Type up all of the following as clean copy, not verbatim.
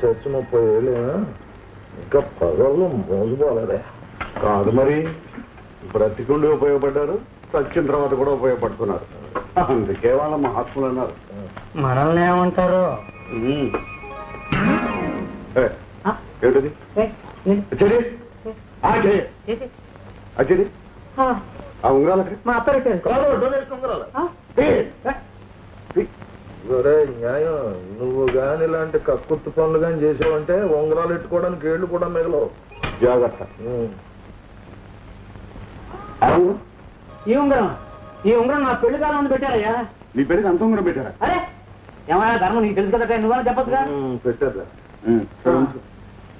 Church 30 ఏళ్ళు ఇంకా పగళ్ళు మోసపోలేదే. కాదు మరి, బ్రతికుండి ఉపయోగపడ్డారు, చచ్చిన తర్వాత కూడా ఉపయోగపడుతున్నారు. అందుకే వాళ్ళ మహాత్ములు అన్నారు. మనల్ని ఏమంటారు? ఏమిటది? అచ్చడి ఆ ఉంగరాలు మా అత్తరికి న్యాయం. నువ్వు గాని ఇలాంటి కక్కుర్తి పనులు గాని చేసావంటే ఉంగరాలు ఎట్టుకోవడానికి ఏళ్ళు కూడా మిగలవు. జాగ్రత్త. ఈ ఉంగరం నా పెళ్లి కాలం ముందు పెట్టారయ్యా. నీ పెళ్లికి అంత ఉంగరం పెట్టారా? అరే ఏమయ్యా ధర్మం, నీకు తెలుసు కదా, నువ్వని చెప్పచ్చుగా. పెట్టారా?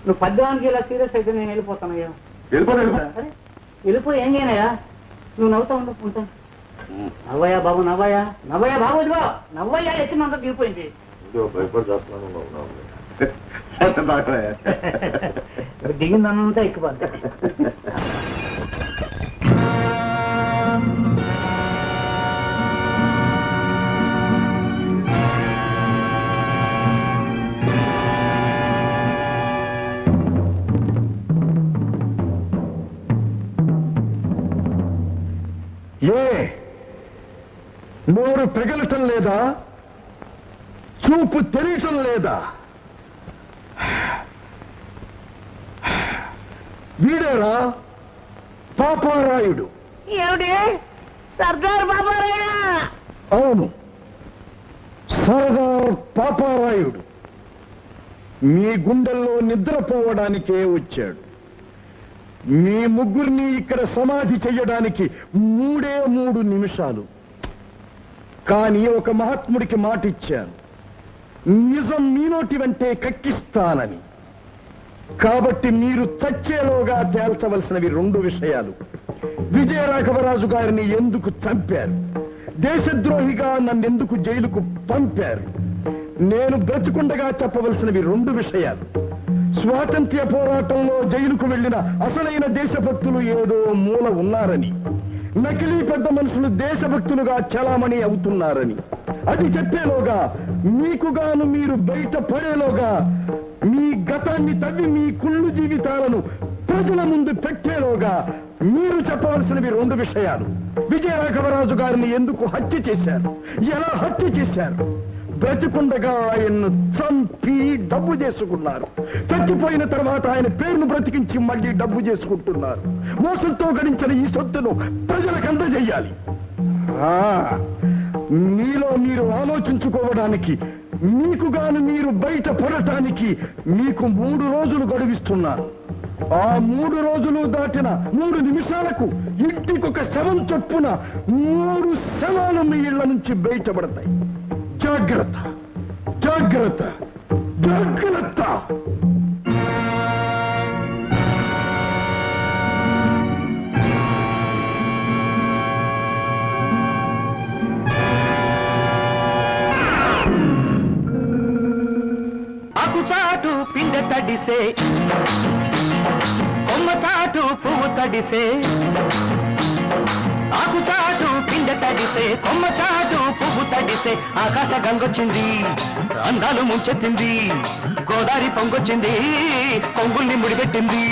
నువ్వు పద్యానికి ఇలా సీరియస్ అయితే నేను వెళ్ళిపోతానయ్యా. వెళ్ళిపోతా. వెళ్ళిపోయి ఏం చేయనయ్యా, నువ్వు నవ్వుతా ఉంటా. నవ్వయ్యా బాబు, నవ్వయ్యా బాబు, ఇదిగో నవ్వయ్యా. ఎత్తినంత దిగిపోయింది. దిగిందంతా ఎక్కిపోద్ది. నోరు పెగలటం లేదా? చూపు తెలియటం లేదా? వీడేరా పాపారాయుడు? ఏమిటి సర్దార్ పాపారాయుడా? అవును, సర్దార్ పాపారాయుడు మీ గుండెల్లో నిద్రపోవడానికే వచ్చాడు. మీ ముగ్గురిని ఇక్కడ సమాధి చెయ్యడానికి 3 నిమిషాలు. కానీ ఒక మహాత్ముడికి మాట ఇచ్చాను, నిజం మీ నోటి వెంటే కక్కిస్తానని. కాబట్టి మీరు చచ్చేలోగా తేల్చవలసినవి 2 విషయాలు. విజయరాఘవరాజు గారిని ఎందుకు చంపారు? దేశద్రోహిగా నన్నెందుకు జైలుకు పంపారు? నేను బ్రతికుండగా చెప్పవలసినవి 2 విషయాలు. స్వాతంత్ర్య పోరాటంలో జైలుకు వెళ్లిన అసలైన దేశభక్తులు ఏదో మూల ఉన్నారని, నకిలీ పెద్ద మనుషులు దేశభక్తులుగా చలామణి అవుతున్నారని. అది చెప్పేలోగా, మీకుగాను మీరు బయట పడేలోగా, మీ గతాన్ని తవ్వి మీ కుళ్ళు జీవితాలను ప్రజల ముందు పెట్టేలోగా మీరు చెప్పవలసినవి 2 విషయాలు. విజయరాఘవరాజు గారిని ఎందుకు హత్య చేశారు? ఎలా హత్య చేశారు? బ్రతికుండగా ఆయన్ను చంపి డబ్బు చేసుకున్నారు. చచ్చిపోయిన తర్వాత ఆయన పేరును బ్రతికించి మళ్ళీ డబ్బు చేసుకుంటున్నారు. మోసంతో గడించిన ఈ సొత్తును ప్రజలకు అందజేయాలి. మీలో మీరు ఆలోచించుకోవడానికి, మీకుగాను మీరు బయట పడటానికి మీకు 3 రోజులు గడువిస్తున్నారు. ఆ 3 రోజులు దాటిన 3 నిమిషాలకు ఇంటికొక శవం చొప్పున 3 శవాలు మీ ఇళ్ల నుంచి బయటపడతాయి. జాగ్రత్త, జాగ్రత్త, జాగ్రత్త. ఆకుచాటు పిందె తడిసే, కొమ్మచాటు పువ్వు తడిసే. ఆకుచాటు పిందె తడిసే, కొమ్మచాటు పువ్వు తడిసే. ఆకాశ గంగొచ్చింది, అందాలు ముంచెత్తింది. గోదావరి పొంగొచ్చింది, కొంగుల్ని ముడిపెట్టింది.